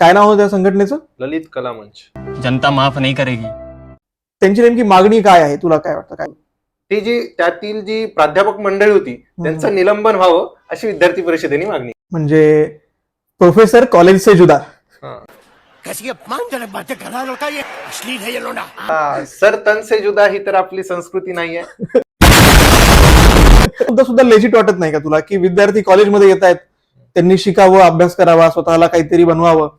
काय नाव होतं त्या संघटनेचं? ललित कला मंच. जनता माफ नहीं करेगी. त्यांची नेमकी मागणी काय आहे, तुला काय वाटतं? काय ती जी त्यातील जी प्राध्यापक मंडळी होती त्यांचं निलंबन व्हावं अशी विद्यार्थी परिषदेने मागणी. म्हणजे प्रोफेसर कॉलेज से जुदा. कैसी अपमानजनक बातें कर रहा है लड़का, ये अश्लील है ये लोना. सर तन से जुदा ही तर आपली संस्कृती नाहीये. सुद्धा लेजिट वाटत नाही का तुला की विद्यार्थी कॉलेजमध्ये येत आहेत, त्यांनी शिकावं, अभ्यास करावा, स्वतःला काहीतरी बनवावं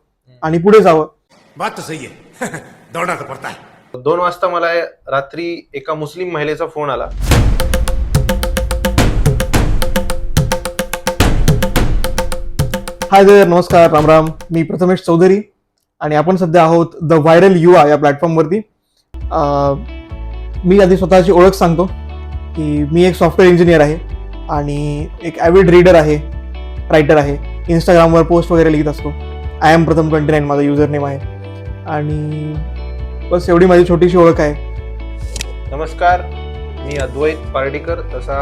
आणि पुढे जावं? बात तो सही है. दौड़ना तो पड़ता है. 2 वाजता मला रात्री एका मुस्लिम महिलेचा फोन आला. हाय देर, नमस्कार, राम राम. मी प्रथमेश चौधरी आणि आपण सध्या आहोत द व्हायरल युवा या प्लॅटफॉर्मवरती. मी आधी स्वतःची ओळख सांगतो की मी एक सॉफ्टवेअर इंजिनियर आहे आणि एक ॲव्हिड रीडर आहे, रायटर आहे. इंस्टाग्रामवर पोस्ट वगैरे लिहित असतो. आय एम प्रथम 29 माझं युजर नेम आहे आणि बस एवढी माझी छोटीशी ओळख आहे. नमस्कार, मी अद्वैत पार्डीकर, तसा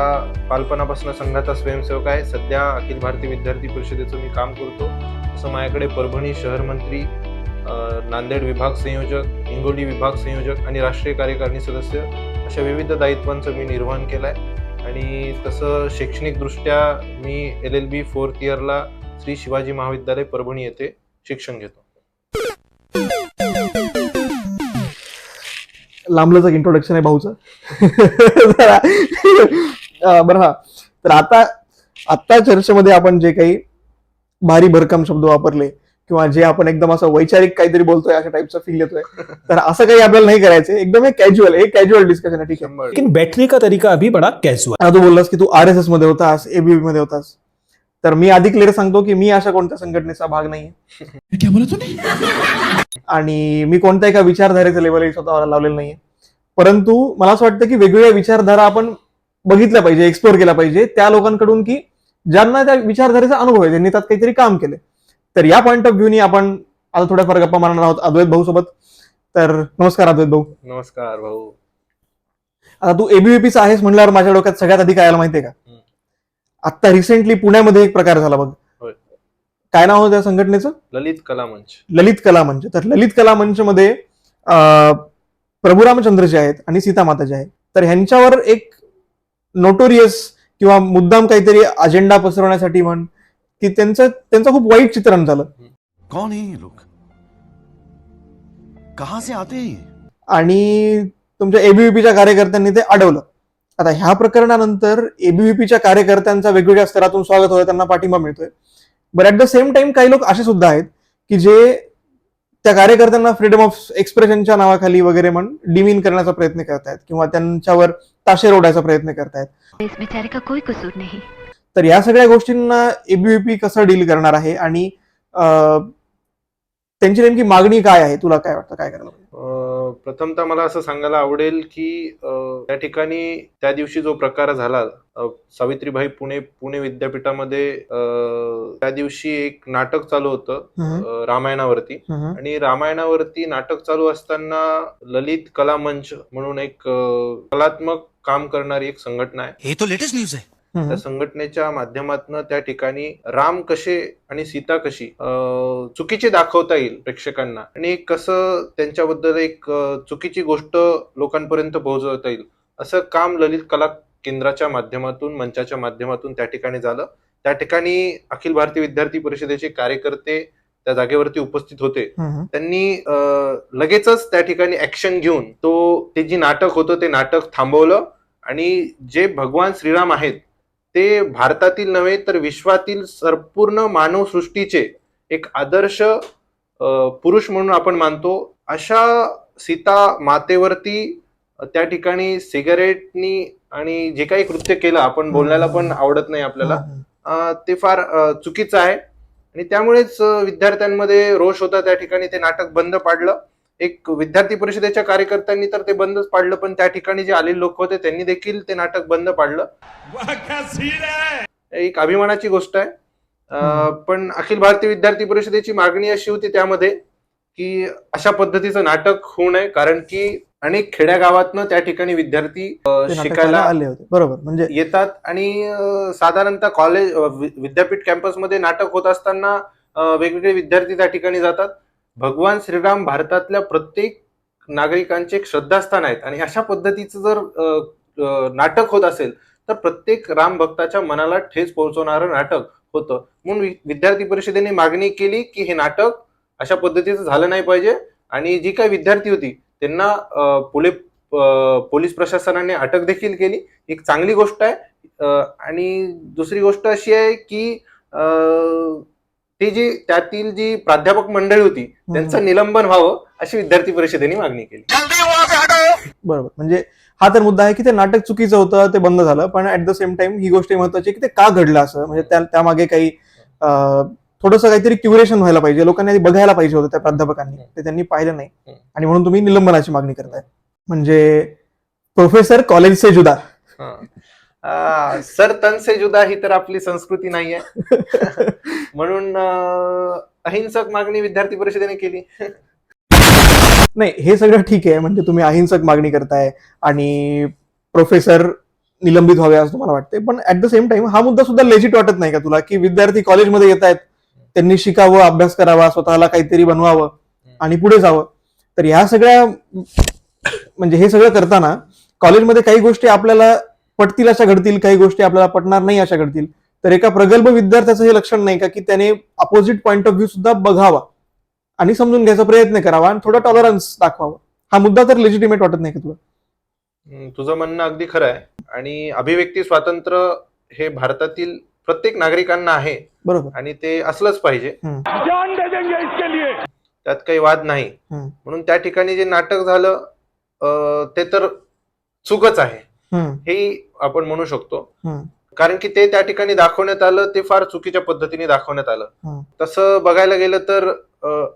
बालपणापासून संघाचा स्वयंसेवक आहे. सध्या अखिल भारतीय विद्यार्थी परिषदेचं मी काम करतो. तसं माझ्याकडे परभणी शहर मंत्री, नांदेड विभाग संयोजक, हिंगोली विभाग संयोजक आणि राष्ट्रीय कार्यकारिणी सदस्य अशा विविध दायित्वांचं मी निर्वहन केलं आहे. आणि तसं शैक्षणिकदृष्ट्या मी LLB 4th इयरला श्री शिवाजी महाविद्यालय परभणी येथे शिक्षण घेतो. लांबलंच इंट्रोडक्शन आहे भाऊचं. बरं, हा तर आता चर्चेमध्ये आपण जे काही भारी भरकम शब्द वापरले किंवा जे आपण एकदम असं वैचारिक काहीतरी बोलतोय अशा टाईपचा फील येतोय, तर असं काही आपल्याला नाही करायचं. एकदम एक कॅज्युअल डिस्कशन आहे, ठीक आहे. लेकिन बैठने का तरीका अभी बड़ा कैजुअल. आता तू बोललास की तू RSS मध्ये होतास, ABVP मध्ये होतास, तर मी आधी क्लिअर सांगतो की मी अशा कोणत्या संघटनेचा भाग नाहीये. क्या बोला तूने? आणि मी कोणत्या एका विचारधारेचं लेवलही स्वतःला लावलेलं नाहीये. परंतु मला असं वाटतं की वेगवेगळ्या विचारधारा आपण बघितल्या पाहिजे, एक्सप्लोर केल्या पाहिजे त्या लोकांकडून की ज्यांना त्या विचारधारेचा अनुभव आहे, ज्यांनी त्यात काहीतरी काम केले. तर या पॉईंट ऑफ व्ह्यूनी आपण आता थोड्याफार गप्पा मारणार आहोत अद्वैत भाऊ सोबत. तर नमस्कार अद्वैत भाऊ. नमस्कार भाऊ. आता तू ABVPचा आहेस म्हणल्यावर माझ्या डोक्यात सगळ्यात आधी काय आलं माहितीये का? आता रिसेंटली पुण्यामध्ये एक प्रकार झाला बघ. होय. काय नाव होतं त्या संघटनेचं? ललित कला मंच. ललित कला मंच. तर ललित कला मंच मध्ये प्रभू रामचंद्र जे आहेत आणि सीतामाता जे आहेत, तर ह्यांच्यावर एक नोटोरियस किंवा मुद्दाम काहीतरी अजेंडा पसरवण्यासाठी म्हण की त्यांचं खूप वाईट चित्रण झालं. कौन है ये लोग? कहां से आते हैं? आणि तुमच्या ABVPच्या कार्यकर्त्यांनी ते अडवलं. आता ह्या प्रकरणानंतर ABVPच्या कार्यकर्त्यांचा वेगवेगळ्या स्तरातून स्वागत होतं, त्यांना पाठिंबा मिळतोय. But at the same time काही लोक असे सुद्धा आहेत की जे त्या कार्यकर्त्यांना फ्रीडम ऑफ एक्सप्रेशनच्या नावाखाली वगैरे डिमीन करण्याचा प्रयत्न करतायत किंवा त्यांच्यावर ताशेर ओढायचा प्रयत्न करतायत. इस बेचारे का कोई कसूर नहीं. तर या सगळ्या गोष्टींना ABVP कसं डील करणार आहे आणि त्यांची नेमकी मागणी काय आहे, तुला काय वाटतं, काय करायला पाहिजे? प्रथमतः मला असं सांगायला आवडेल की त्या ठिकाणी त्या दिवशी जो प्रकार झाला सावित्रीबाई पुणे विद्यापीठामध्ये, त्या दिवशी एक नाटक चालू होतं रामायणावरती. आणि रामायणावरती नाटक चालू असताना ललित कला मंच म्हणून एक कलात्मक काम करणारी एक संघटना आहे. ये तो लेटेस्ट न्यूज है. त्या संघटनेच्या माध्यमातून त्या ठिकाणी राम कसे आणि सीता कशी चुकीचे दाखवता येईल प्रेक्षकांना आणि कसं त्यांच्याबद्दल एक चुकीची गोष्ट लोकांपर्यंत पोहोचवता येईल असं काम ललित कला केंद्राच्या माध्यमातून, मंचाच्या माध्यमातून त्या ठिकाणी झालं. त्या ठिकाणी अखिल भारतीय विद्यार्थी परिषदेचे कार्यकर्ते त्या जागेवरती उपस्थित होते. त्यांनी लगेचच त्या ठिकाणी ऍक्शन घेऊन ते जे नाटक होतं ते नाटक थांबवलं आणि जे भगवान श्रीराम आहेत ते भारतातील नव्हे तर विश्वातील संपूर्ण मानवसृष्टीचे एक आदर्श पुरुष म्हणून आपण मानतो अशा सीता मातेवरती त्या ठिकाणी सिगारेटनी आणि जे काही कृत्य केलं, आपण बोलण्याला पण आवडत नाही आपल्याला, ते फार चुकीचं आहे. आणि त्यामुळेच विद्यार्थ्यांमध्ये रोष होता. त्या ठिकाणी ते नाटक बंद पाडलं. एक विद्यार्थी परिषदेच्या कार्यकर्त्यांनी तर ते बंदच पाडलं, पण त्या ठिकाणी जे आलेले लोक होते त्यांनी देखील ते नाटक बंद पाडलं. एक अभिमानाची गोष्ट आहे. पण अखिल भारतीय विद्यार्थी परिषदेची मागणी अशी होती त्यामध्ये की अशा पद्धतीचं नाटक होऊ नये, कारण की अनेक खेड्यागावातनं त्या ठिकाणी विद्यार्थी शिकायला आले होते. बरोबर, म्हणजे येतात आणि साधारणतः कॉलेज विद्यापीठ कॅम्पसमध्ये नाटक होत असताना वेगवेगळे विद्यार्थी त्या ठिकाणी जातात. भगवान श्रीराम भारतातल्या प्रत्येक नागरिकांचे एक श्रद्धास्थान आहेत आणि अशा पद्धतीचं जर नाटक होत असेल तर प्रत्येक राम भक्ताच्या मनाला ठेच पोहोचवणारं नाटक होतं. म्हणून विद्यार्थी परिषदेने मागणी केली की हे नाटक अशा पद्धतीचं झालं नाही पाहिजे आणि जी काही विद्यार्थी होती त्यांना पोलीस प्रशासनाने अटक देखील केली. एक चांगली गोष्ट आहे. आणि दुसरी गोष्ट अशी आहे की ती जी त्यातील जी प्राध्यापक मंडळी होती त्यांचं निलंबन व्हावं अशी विद्यार्थी परिषदेने मागणी केली. बरोबर. म्हणजे हा तर मुद्दा आहे की ते नाटक चुकीचं होतं, ते बंद झालं. पण ऍट द सेम टाइम ही गोष्ट महत्वाची आहे की ते का घडलं असं, म्हणजे त्यामागे काही थोडंसं काहीतरी क्युरेशन व्हायला पाहिजे, लोकांनी आधी बघायला पाहिजे होतं त्या प्राध्यापकांनी, ते त्यांनी पाहिलं नाही आणि म्हणून तुम्ही निलंबनाची मागणी करताय. म्हणजे प्रोफेसर कॉलेज से जुदा. सर तन से जुदा ही तर आपली संस्कृती नाहीये. म्हणून अहिंसक मागणी विद्यार्थी परिषदेने केली. नाही, हे सगळं ठीक आहे. म्हणजे तुम्ही अहिंसक मागणी करताय आणि प्रोफेसर निलंबित व्हावे असं तुम्हाला वाटते, पण ऍट द सेम टाइम हा मुद्दा सुद्धा लेजिट वाटत नाही का तुला, की विद्यार्थी कॉलेजमध्ये येत आहेत, त्यांनी शिकावं, अभ्यास करावा, स्वतःला काहीतरी बनवावं आणि पुढे जावं. तर ह्या सगळ्या म्हणजे हे सगळं करताना कॉलेजमध्ये काही गोष्टी आपल्याला पटतील अशा घडतील, काही गोष्टी आपल्याला पटणार नाही अशा घडतील. तर एका प्रगल्भ विद्यार्थ्याचं हे लक्षण नाही का की त्याने अपोजिट पॉइंट ऑफ व्ह्यू सुद्धा बघावा आणि समजून घ्यायचा प्रयत्न करावा आणि थोडा टॉलरन्स दाखवावा. हा मुद्दा तर लेजिटिमेट वाटत नाही का तुला? तुझं म्हणणं अगदी खरं आहे आणि अभिव्यक्ती स्वातंत्र्य हे भारतातील प्रत्येक नागरिकांना आहे. बरोबर. आणि ते असलंच पाहिजे, त्यात काही वाद नाही. म्हणून त्या ठिकाणी जे नाटक झालं ते तर चूकच आहे हे आपण म्हणू शकतो. कारण की ते त्या ठिकाणी दाखवण्यात आलं ते फार चुकीच्या पद्धतीने दाखवण्यात आलं. तसं बघायला गेलं तर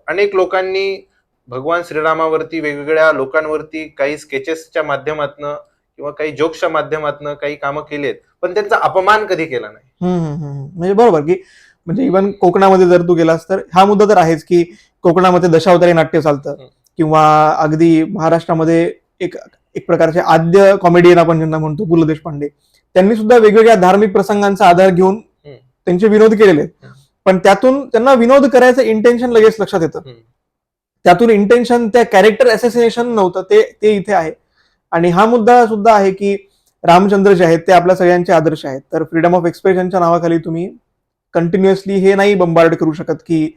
अनेक लोकांनी भगवान श्रीरामावरती, वेगवेगळ्या लोकांवरती काही स्केचेसच्या माध्यमातनं किंवा काही जोक्सच्या माध्यमातनं काही कामं केली आहेत, पण त्यांचा अपमान कधी केला नाही. म्हणजे बरोबर की म्हणजे इव्हन कोकणामध्ये जर तू गेलास तर हा मुद्दा तर आहेच की कोकणामध्ये दशावतारी नाट्य चालतं किंवा अगदी महाराष्ट्रामध्ये एक प्रकारचे आद्य कॉमेडियन आपण ज्यांना म्हणतो पु ल देशपांडे, त्यांनी सुद्धा वेगवेगळ्या धार्मिक प्रसंगांचा आधार घेऊन त्यांचे विनोद केलेले आहेत. पण त्यातून त्यांना विनोद करायचं इंटेन्शन लगेच लक्षात येतं. त्यातून इंटेन्शन त्या कॅरेक्टर असोसिएशन नव्हतं, ते इथे आहे. आणि हा मुद्दा सुद्धा आहे की रामचंद्र जे आहेत ते आपल्या सगळ्यांचे आदर्श आहेत. तर फ्रीडम ऑफ एक्सप्रेशनच्या नावाखाली तुम्ही कंटिन्युअसली हे नाही बंबार्ड करू शकत की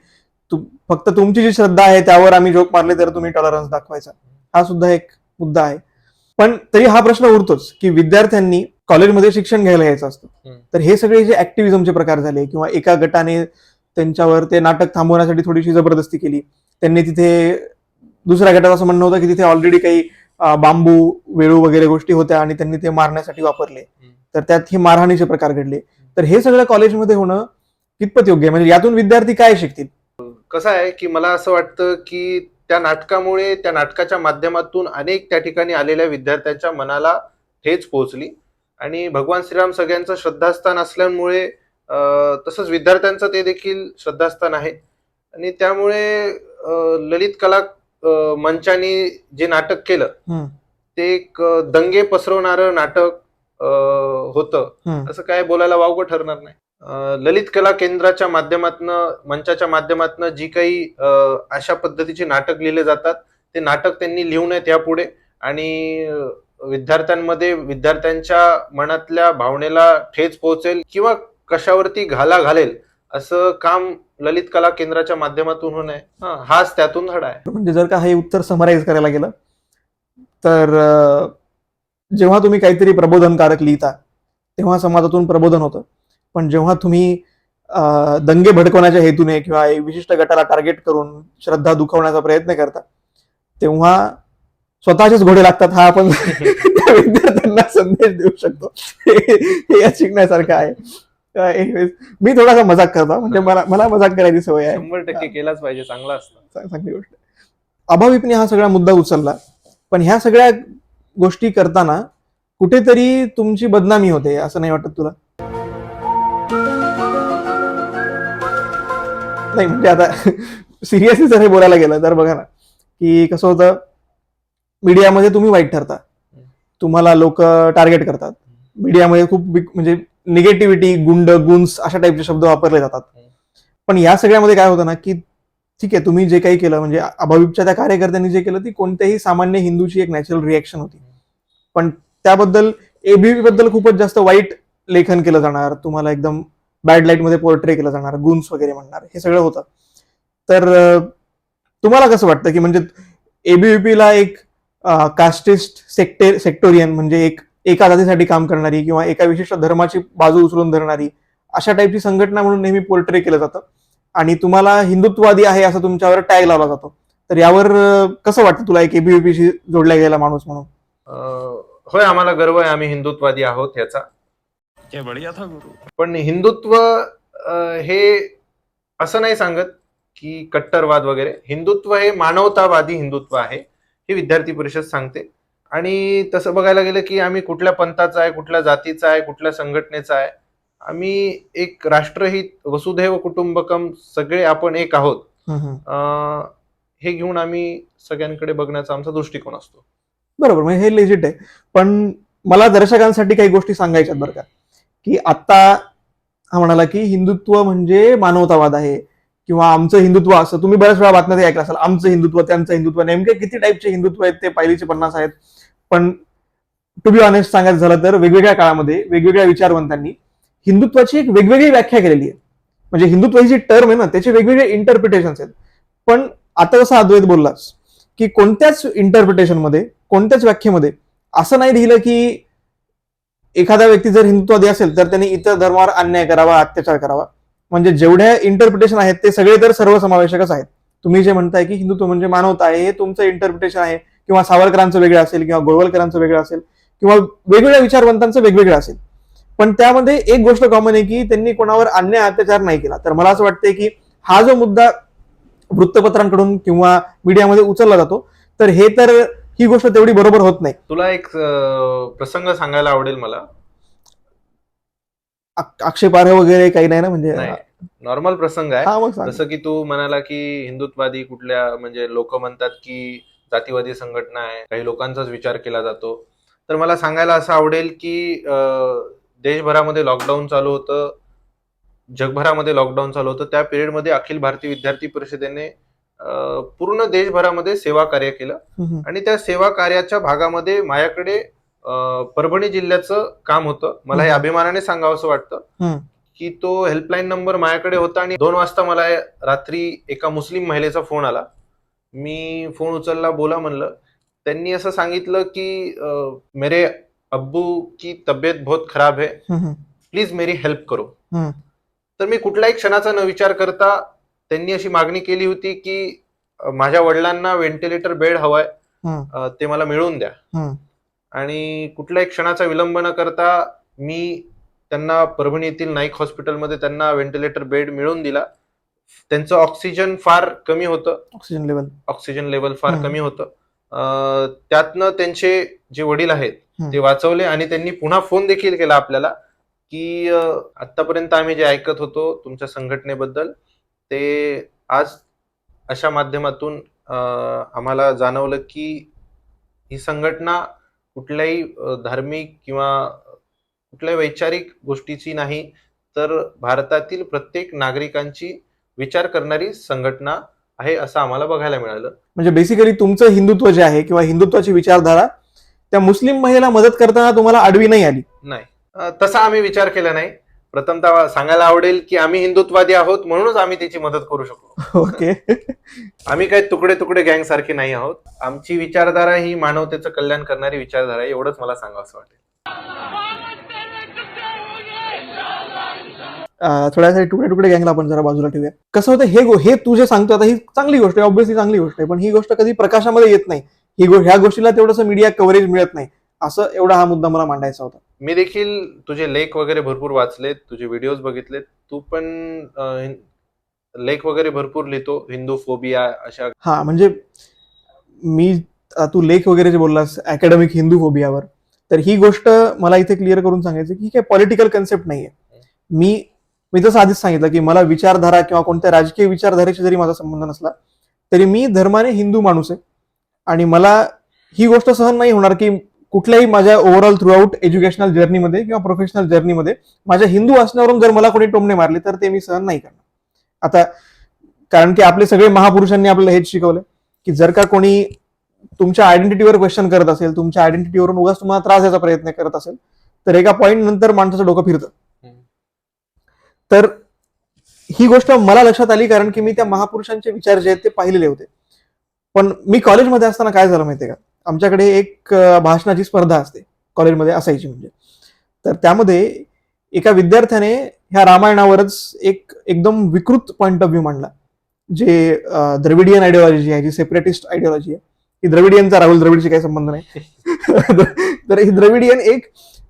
फक्त तुमची जी श्रद्धा आहे त्यावर आम्ही जोक मारले तर तुम्ही टॉलरन्स दाखवायचा. हा सुद्धा एक मुद्दा आहे. पण तरी हा प्रश्न उरतोच की विद्यार्थ्यांनी कॉलेजमध्ये शिक्षण घ्यायला यायचं असतं. तर हे सगळे जे ऍक्टिव्हिजमचे प्रकार झाले किंवा एका गटाने त्यांच्यावर ते नाटक थांबवण्यासाठी थोडीशी जबरदस्ती केली, त्यांनी तिथे दुसऱ्या गटात असं म्हणणं होतं की तिथे ऑलरेडी काही बांबू, वेळू वगैरे गोष्टी होत्या आणि त्यांनी ते मारण्यासाठी वापरले, तर त्यात हे मारहाणीचे प्रकार घडले. तर हे सगळं कॉलेजमध्ये होणं कितपत योग्य आहे? म्हणजे यातून विद्यार्थी काय शिकतील? कसं आहे की मला असं वाटतं की त्या नाटकामुळे, त्या नाटकाच्या माध्यमातून अनेक त्या ठिकाणी आलेल्या विद्यार्थ्यांच्या मनाला ठेच पोहोचली आणि भगवान श्रीराम सगळ्यांचं श्रद्धास्थान असल्यामुळे तसंच विद्यार्थ्यांचं ते देखील श्रद्धास्थान आहे. आणि त्यामुळे ललित कला मंचाने जे नाटक केलं ते एक दंगे पसरवणारं नाटक होतं, असं काय बोलायला वावगं ठरणार नाही. ललित कला केंद्राच्या माध्यमातनं, मंचाच्या माध्यमातनं जी काही अशा पद्धतीचे नाटक लिहिले जातात ते नाटक त्यांनी लिहू नयेत यापुढे आणि विद्यार्थ्यांमध्ये, विद्यार्थ्यांच्या मनातल्या भावनेला ठेच पोहोचेल किंवा कशावरती घाला घालेल असं काम ललित कला केंद्राच्या माध्यमातून होऊ नये, हाच त्यातून धडा आहे. म्हणजे जर का हे उत्तर समराईज करायला गेलं तर जेव्हा तुम्ही काहीतरी प्रबोधनकारक लिहिता तेव्हा समाजातून प्रबोधन होतं, पण जेव्हा तुम्ही दंगे भडकवण्याच्या हेतूने किंवा विशिष्ट गटाला टार्गेट करून श्रद्धा दुखवण्याचा प्रयत्न करता तेव्हा स्वतःचेच घोडे लागतात. हा आपण विद्यार्थ्यांना संदेश देऊ शकतो. हे यात शिकण्यासारखं आहे. मी थोडासा मजाक करतो, म्हणजे मला मजाक करायची सवय आहे. 100% केलाच पाहिजे, चांगला असतं. चांगली गोष्ट. अभाविपने हा सगळा मुद्दा उचलला, पण ह्या सगळ्या गोष्टी करताना कुठेतरी तुमची बदनामी होते असं नाही वाटत तुला? नाही म्हणजे आता सिरियसली जर हे बोलायला गेलं तर बघा ना की कसं होतं, मीडियामध्ये तुम्ही वाईट ठरता, तुम्हाला लोक टार्गेट करतात. मीडियामध्ये खूप म्हणजे निगेटिव्हिटी, गुंड, गुन्स अशा टाईपचे शब्द वापरले जातात. पण या सगळ्यामध्ये काय होतं ना, की ठीक आहे तुम्ही जे काही केलं म्हणजे अभाविपच्या त्या कार्यकर्त्यांनी जे केलं ती कोणत्याही सामान्य हिंदूची एक नॅचरल रिएक्शन होती, पण त्याबद्दल एबीव्हीपी बद्दल खूपच जास्त वाईट लेखन केलं जाणार, तुम्हाला एकदम बॅड लाईट मध्ये पोर्ट्रे केलं जाणार, गुन्स वगैरे म्हणणार, हे सगळं होतं. तर तुम्हाला कसं वाटतं की म्हणजे एबीव्हीपीला एक कास्टिस्ट सेक्टोरियन म्हणजे एका जातीसाठी काम करणारी किंवा एका विशिष्ट धर्माची बाजू उचलून धरणारी अशा टाईपची संघटना म्हणून नेहमी पोर्ट्रे केलं जातं आणि तुम्हाला हिंदुत्ववादी आहे असं तुमच्यावर टॅग लावला जातो. तर यावर कसं वाटतं तुला एक एबीव्हीपीशी जोडला गेलेला माणूस म्हणून? होय, आम्हाला गर्व आहे, आम्ही हिंदुत्ववादी आहोत याचा. पण हिंदुत्व हे असं नाही सांगत की कट्टरवाद वगैरे. हिंदुत्व हे मानवतावादी हिंदुत्व आहे, हे विद्यार्थी परिषद सांगते. आणि तसं बघायला गेलं की आम्ही कुठल्या पंथाचा आहे, कुठल्या जातीचा आहे, कुठल्या संघटनेचा आहे, आम्ही एक राष्ट्रहित, वसुधैव कुटुंबकम, सगळे आपण एक आहोत, हे घेऊन आम्ही सगळ्यांकडे बघण्याचा आमचा दृष्टिकोन असतो. बरोबर, म्हणजे हे लेजिट आहे. पण मला दर्शकांसाठी काही गोष्टी सांगायच्यात बरं का, की आता हा म्हणाला की हिंदुत्व म्हणजे मानवतावाद आहे किंवा आमचं हिंदुत्व असं. तुम्ही बऱ्याच वेळा बातम्या ऐकलं असाल, आमचं हिंदुत्व, त्यांचं हिंदुत्व. नेमके किती टाईपचे हिंदुत्व आहेत ते पहिलीचे 50 आहेत. पण टू बी ऑनेस्ट सांगायचं झालं तर वेगवेगळ्या काळामध्ये वेगवेगळ्या विचारवंतांनी हिंदुत्वाची एक वेगवेगळी व्याख्या केलेली आहे. म्हणजे हिंदुत्व ही जी टर्म आहे ना, त्याचे वेगवेगळे इंटरप्रिटेशन्स आहेत. पण आता कसं अद्वैत बोललास की कोणत्याच इंटरप्रिटेशनमध्ये, कोणत्याच व्याख्येमध्ये असं नाही लिहिलं की एखादा व्यक्ती जर हिंदुत्ववादी असेल तर त्यांनी इतर धर्मावर अन्याय करावा, अत्याचार करावा. म्हणजे जेवढ्या इंटरप्रिटेशन आहेत ते सगळे तर सर्वसमावेशकच आहेत. तुम्ही जे म्हणताय की हिंदुत्व म्हणजे मानवता आहे, हे तुमचं इंटरप्रिटेशन आहे, किंवा सावरकरांचं वेगळं असेल किंवा गोळवलकरांचं वेगळं असेल किंवा वेगवेगळ्या विचारवंतांचं वेगवेगळं असेल. पण त्यामध्ये एक गोष्ट कॉमन आहे की त्यांनी कोणावर अन्याय अत्याचार नाही केला. तर मला असं वाटतंय की हा जो मुद्दा वृत्तपत्रांकडून किंवा मीडियामध्ये उचलला जातो, तर हे तर ही गोष्ट तेवढी बरोबर होत नाही. तुला एक प्रसंग सांगायला आवडेल मला. आक्षेपार्ह वगैरे काही नाही ना, म्हणजे नॉर्मल प्रसंग आहे. हा, मग सांग. जसं की तू म्हणाला की हिंदुत्ववादी कुठल्या, म्हणजे लोक म्हणतात की जातीवादी संघटना आहे, काही लोकांचाच विचार केला जातो. तर मला सांगायला असं आवडेल की देशभरामध्ये लॉकडाऊन चालू होतं, जगभरामध्ये लॉकडाऊन चालू होतं. त्या पिरियडमध्ये अखिल भारतीय विद्यार्थी परिषदेने पूर्ण देशभरामध्ये सेवा कार्य केलं आणि त्या सेवा कार्याच्या भागामध्ये माझ्याकडे परभणी जिल्ह्याचं काम होतं. मला हे अभिमानाने सांगावंसं वाटतं की तो हेल्पलाईन नंबर माझ्याकडे होता आणि 2 वाजता मला रात्री एका मुस्लिम महिलेचा फोन आला. मी फोन उचलला, बोला म्हणलं. त्यांनी असं सांगितलं की मेरे अब्बू की तबीयत बहुत खराब है, प्लीज मेरी हेल्प करो. तर मी कुठल्याही क्षणाचा न विचार करता, त्यांनी अशी मागणी केली होती की माझ्या वडिलांना व्हेंटिलेटर बेड हवाय, ते मला मिळवून द्या. आणि कुठल्याही क्षणाचा विलंब न करता मी त्यांना परभणी येथील नाईक हॉस्पिटलमध्ये त्यांना व्हेंटिलेटर बेड मिळवून दिला. त्यांचं ऑक्सिजन फार कमी होतं, ऑक्सिजन लेवल फार कमी होतं. त्यातनं त्यांचे जे वडील आहेत ते वाचवले आणि त्यांनी पुन्हा फोन देखील केला आपल्याला की आतापर्यंत आम्ही जे ऐकत होतो तुमच्या संघटनेबद्दल, ते आज अशा माध्यमातून आम्हाला जाणवलं की ही संघटना कुठल्याही धार्मिक किंवा कुठल्याही वैचारिक गोष्टीची नाही, तर भारतातील प्रत्येक नागरिकांची विचार करणारी संघटना आहे, असं आम्हाला बघायला मिळालं. म्हणजे बेसिकली तुमचं हिंदुत्व जे आहे किंवा हिंदुत्वाची विचारधारा त्या मुस्लिम महिलेला मदत करताना तुम्हाला आडवी नाही आली? नाही, तसा आम्ही विचार केला नाही. प्रथमतः सांगायला आवडेल की आम्ही हिंदुत्ववादी आहोत म्हणूनच आम्ही त्याची मदत करू शकलो. ओके. आम्ही काही तुकडे तुकडे गँग सारखे नाही आहोत. आमची विचारधारा ही मानवतेचं कल्याण करणारी विचारधारा आहे, एवढंच मला सांगावं असं वाटेल. थोड्यासाठी तुकडे तुकडे गँगला आपण जरा बाजूला ठेवूया. कसं होतं, हे तू जे सांगतो आता ही चांगली गोष्ट आहे, ऑब्व्हियसली चांगली गोष्ट आहे, पण ही गोष्ट कधी प्रकाशामध्ये येत नाही. ह्या गोष्टीला तेवढंसं मीडिया कव्हरेज मिळत नाही. असं एवढा हा मुद्दा मला मांडायचा होता. मी देखील तुझे लेख वगैरे भरपूर वाचलेत, तुझे व्हिडिओज बघितलेत. तू पण लेख वगैरे भरपूर लिहितो, हिंदू फोबिया अशा. हा, म्हणजे तू लेख वगैरे जे बोललास अकॅडमिक हिंदू फोबियावर, तर ही गोष्ट मला इथे क्लिअर करून सांगायची की काही पॉलिटिकल कन्सेप्ट नाहीये. मी जसं आधीच सांगितलं की मला विचारधारा किंवा कोणत्या राजकीय विचारधारेशी जरी माझा संबंध नसला तरी मी धर्माने हिंदू माणूस आहे आणि मला ही गोष्ट सहन नाही होणार की कुठल्याही माझ्या ओव्हरऑल थ्रू आउट एज्युकेशनल जर्नीमध्ये किंवा प्रोफेशनल जर्नीमध्ये माझ्या हिंदू असण्यावरून जर मला कोणी टोमणे मारले तर ते मी सहन नाही करणार. आता कारण की आपले सगळे महापुरुषांनी आपल्याला हेच शिकवलं की जर का कोणी तुमच्या आयडेंटिटीवर क्वेश्चन करत असेल, तुमच्या आयडेंटिटीवरून उगाच तुम्हाला त्रास द्यायचा प्रयत्न करत असेल, तर एका पॉईंट नंतर माणसाचं डोकं फिरतं. तर ही गोष्ट मला लक्षात आली कारण की मी त्या महापुरुषांचे विचार जे आहेत ते पाहिलेले होते. पण मी कॉलेजमध्ये असताना काय झालं माहितीये का, आमच्याकडे एक भाषणाची स्पर्धा असते कॉलेजमध्ये, असायची म्हणजे. तर त्यामध्ये एका विद्यार्थ्याने ह्या रामायणावरच एक एकदम विकृत पॉइंट ऑफ व्ह्यू मांडला, जे द्रविडियन आयडिओलॉजी आहे, जी सेपरेटिस्ट आयडिओलॉजी आहे. ही द्रविडियनचा राहुल द्रविडशी काही संबंध नाही. तर ही द्रविडियन एक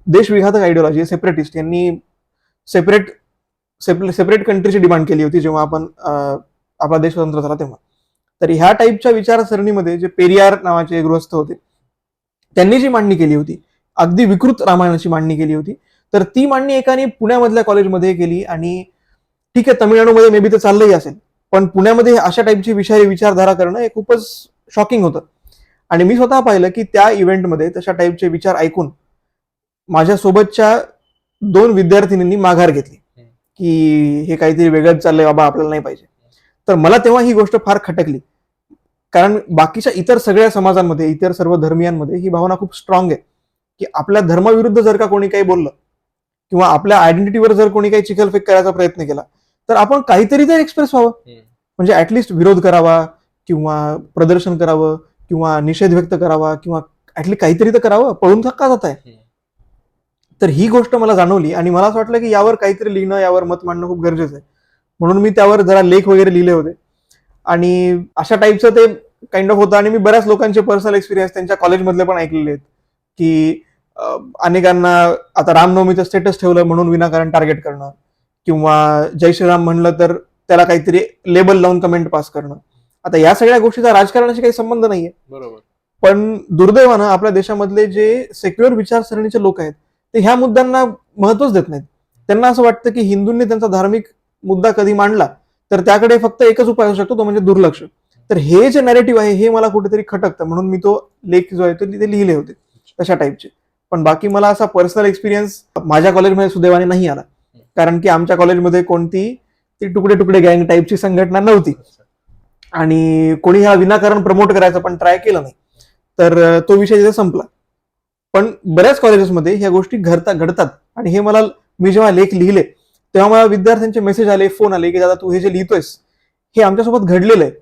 देशविघातक आयडिओलॉजी आहे, सेपरेटिस्ट. यांनी सेपरेट कंट्रीची डिमांड केली होती जेव्हा आपण आपला देश स्वतंत्र झाला तेव्हा. तर ह्या टाईपच्या विचारसरणीमध्ये जे पेरियार नावाचे गृहस्थ होते, त्यांनी जी मांडणी केली होती, अगदी विकृत रामायणाची मांडणी केली होती. तर ती मांडणी एकाने पुण्यामधल्या कॉलेजमध्ये केली. आणि ठीक आहे, तमिळनाडूमध्ये मे बी ते चाललंही असेल, पण पुण्यामध्ये अशा टाईपची विचारधारा करणं हे खूपच शॉकिंग होतं. आणि मी स्वतः पाहिलं की त्या इव्हेंटमध्ये तशा टाईपचे विचार ऐकून माझ्यासोबतच्या 2 विद्यार्थिनींनी माघार घेतली की हे काहीतरी वेगळंच चाललंय बाबा, आपल्याला नाही पाहिजे. तर मला तेव्हा ही गोष्ट फार खटकली, कारण बाकीच्या इतर सगळ्या समाजांमध्ये, इतर सर्व धर्मियांमध्ये ही भावना खूप स्ट्रॉंग आहे की आपल्या धर्माविरुद्ध जर का कोणी काही बोललं किंवा आपल्या आयडेंटिटीवर जर कोणी काही चिखलफेक करायचा प्रयत्न केला तर आपण काहीतरी तर एक्सप्रेस व्हावं, म्हणजे ऍटलिस्ट विरोध करावा किंवा प्रदर्शन करावं किंवा निषेध व्यक्त करावा किंवा ऍटलिस्ट काहीतरी तर करावं, पळून का जात आहे. तर ही गोष्ट मला जाणवली आणि मला असं वाटलं की यावर काहीतरी लिहिणं, यावर मत मांडणं खूप गरजेचं आहे. म्हणून मी त्यावर जरा लेख वगैरे लिहिले होते. आणि अशा टाईपचं ते काइंड ऑफ होतं. आणि मी बऱ्याच लोकांचे पर्सनल एक्सपिरियन्स त्यांच्या कॉलेजमधले पण ऐकलेले आहेत की अनेकांना आता रामनवमीचं स्टेटस ठेवलं म्हणून विनाकारण टार्गेट करणं, किंवा जय श्रीराम म्हणलं तर त्याला काहीतरी लेबल लावून कमेंट पास करणं. आता या सगळ्या गोष्टीचा राजकारणाशी काही संबंध नाहीये, बरोबर. पण दुर्दैवानं आपल्या देशामधले जे सेक्युलर विचारसरणीचे लोक आहेत ते ह्या मुद्द्यांना महत्वच देत नाहीत. त्यांना असं वाटतं की हिंदूंनी त्यांचा धार्मिक मुद्दा कधी मांडला तर त्याकडे फक्त एकच उपाय असू शकतो, तो म्हणजे दुर्लक्ष. तर हे जे नॅरेटिव्ह आहे हे मला कुठेतरी खटकतं, म्हणून मी तो लेख जो आहे ते लिहिले होते तशा टाईपचे. पण बाकी मला असा पर्सनल एक्सपिरियन्स माझ्या कॉलेजमध्ये सुदैवाने नाही आला, कारण की आमच्या कॉलेजमध्ये कोणती ती तुकडे तुकडे गँग टाईपची संघटना नव्हती आणि कोणी ह्या विनाकारण प्रमोट करायचं पण ट्राय केलं नाही. तर तो विषय तिथे संपला. पण बऱ्याच कॉलेजेसमध्ये ह्या गोष्टी घडतात. आणि हे मी जेव्हा लेख लिहिले तेव्हा मला विद्यार्थ्यांचे मेसेज आले, फोन आले की दादा तू हे जे लिहितोयस हे आमच्यासोबत घडलेलं आहे.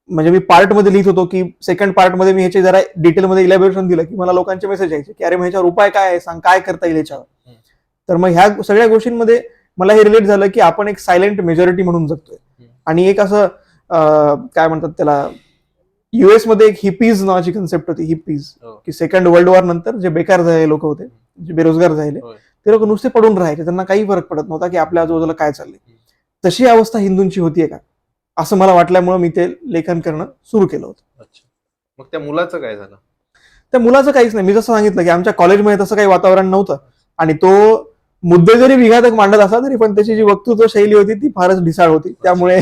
म्हणजे मी पार्टमध्ये लिहित होतो की सेकंड पार्टमध्ये मी ह्याचे जरा डिटेलमध्ये इलॅबोरेशन दिलं की मला लोकांचे मेसेज यायचे की अरे मग ह्याच्यावर उपाय काय आहे, सांग काय करता येईल ह्याच्यावर. तर मग ह्या सगळ्या गोष्टींमध्ये मला हे रिलेट झालं की आपण एक सायलेंट मेजॉरिटी म्हणून जगतोय. आणि एक असं काय म्हणतात त्याला, युएस मध्ये एक हिपीज नावाची कन्सेप्ट होती, हिपीज, की सेकंड वर्ल्ड वॉर नंतर जे बेकार झालेले लोक होते, जे बेरोजगार झाले, ते लोक नुसते पडून राहायचे, त्यांना काही फरक पडत नव्हता की आपल्या आजूबाजूला काय चाललंय. तशी अवस्था हिंदूंची होतीये का असं मला वाटल्यामुळे मी ते लेखन करणं सुरू केलं होतं. अच्छा, मग त्या मुलाचं काय झालं? त्या मुलाचं काहीच नाही. मी जसं सांगितलं की आमच्या कॉलेजमध्ये तसं काही वातावरण नव्हतं आणि तो मुद्दे जरी विघातक मांडत असला तरी पण त्याची जी वक्तृत्व शैली होती ती फारच ढिसाळ होती. त्यामुळे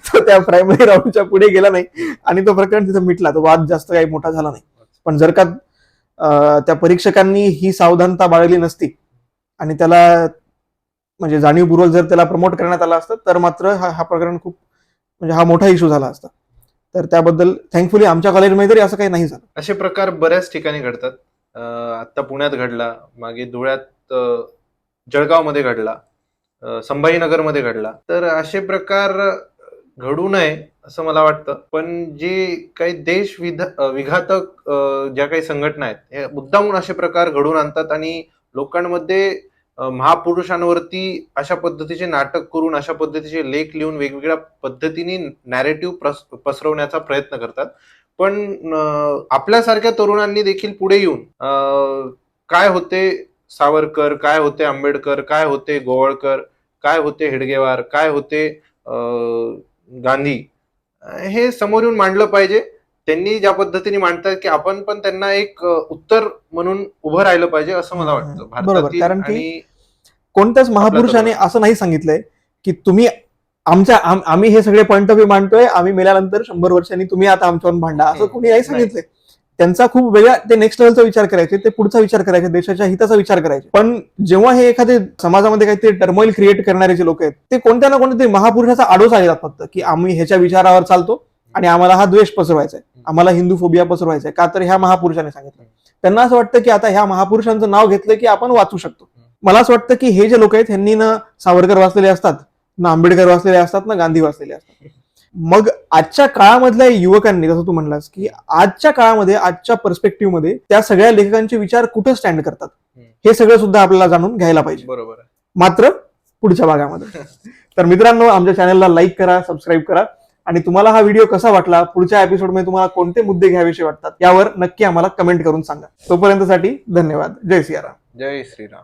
तो त्या प्रायमरी राऊंडच्या पुढे गेला नाही आणि तो प्रकरण तिथं मिटला. तो वाद जास्त काही मोठा झाला नाही. पण जर का त्या परीक्षकांनी ही सावधानता बाळगली नसती आणि त्याला म्हणजे जाणीवपूर्वक जर त्याला प्रमोट करण्यात आला असतं तर मात्र हा प्रकरण खूप म्हणजे हा मोठा इश्यू झाला असता. तर त्याबद्दल थँकफुली आमच्या कॉलेजमध्ये तरी असं काही नाही झालं. असे प्रकार बऱ्याच ठिकाणी घडतात. आता पुण्यात घडला, मागे धुळ्यात, जळगावमध्ये घडला, संभाजीनगरमध्ये घडला. तर असे प्रकार घडू नये असं मला वाटतं. पण जे काही विघातक ज्या काही संघटना आहेत हे मुद्दामून असे प्रकार घडून आणतात आणि लोकांमध्ये महापुरुषांवरती अशा पद्धतीचे नाटक करून, अशा पद्धतीचे लेख लिहून वेगवेगळ्या पद्धतीने नॅरेटिव्ह पसरवण्याचा प्रयत्न करतात. पण आपल्यासारख्या तरुणांनी देखील पुढे येऊन काय होते सावरकर, काय होते आंबेडकर, काय होते गोवळकर, काय होते हेडगेवार, काय होते गांधी, हे समोर येऊन मांडलं पाहिजे. त्यांनी ज्या पद्धतीने मांडतात की आपण पण त्यांना एक उत्तर म्हणून उभं राहिलं पाहिजे असं मला वाटतं. बरोबर, कारण की आणि कोणत्याच महापुरुषाने असं नाही सांगितलंय की तुम्ही आम्ही हे सगळे पॉइंट ऑफ व्ह्यू मांडतोय, आम्ही मेल्यानंतर 100 वर्षांनी तुम्ही आता आमच्यावर भांडा, असं कोणी नाही सांगितलंय. त्यांचा खूप वेगळा, ते नेक्स्ट लेवलचा विचार करायचे, ते पुढचा विचार करायचे, देशाच्या हिताचा विचार करायचे. पण जेव्हा हे एखादे समाजामध्ये काहीतरी टर्मोइल क्रिएट करणारे जे लोक आहेत, ते कोणत्या ना कोणत्या महापुरुषाचा आडोस आणतात फक्त, की आम्ही ह्याच्या विचारावर चालतो आणि आम्हाला हा द्वेष पसरवायचा आहे, आम्हाला हिंदू फोबिया पसरवायचा आहे, का तर ह्या महापुरुषाने सांगितलं. त्यांना असं वाटतं की आता ह्या महापुरुषांचं नाव घेतलं की आपण वाचू शकतो. मला असं वाटतं की हे जे लोक आहेत ह्यांनी ना सावरकर वाचलेले असतात, ना आंबेडकर वाचलेले असतात, ना गांधी वाचलेले असतात. मग आजच्या काळामधल्या युवकांनी, जसं तू म्हणलास की आजच्या काळामध्ये, आजच्या पर्स्पेक्टिव्ह मध्ये त्या सगळ्या लेखकांचे विचार कुठे स्टँड करतात, हे सगळं सुद्धा आपल्याला जाणून घ्यायला पाहिजे. बरोबर आहे. मात्र पुढच्या भागामध्ये. तर मित्रांनो, आमच्या चॅनलला लाईक करा, सबस्क्राईब करा, आणि तुम्हाला हा व्हिडिओ कसा वाटला, पुढच्या एपिसोडमध्ये तुम्हाला कोणते मुद्दे घ्यावेसे वाटतात, यावर नक्की आम्हाला कमेंट करून सांगा. तोपर्यंतसाठी धन्यवाद. जय सियाराम. जय श्रीराम.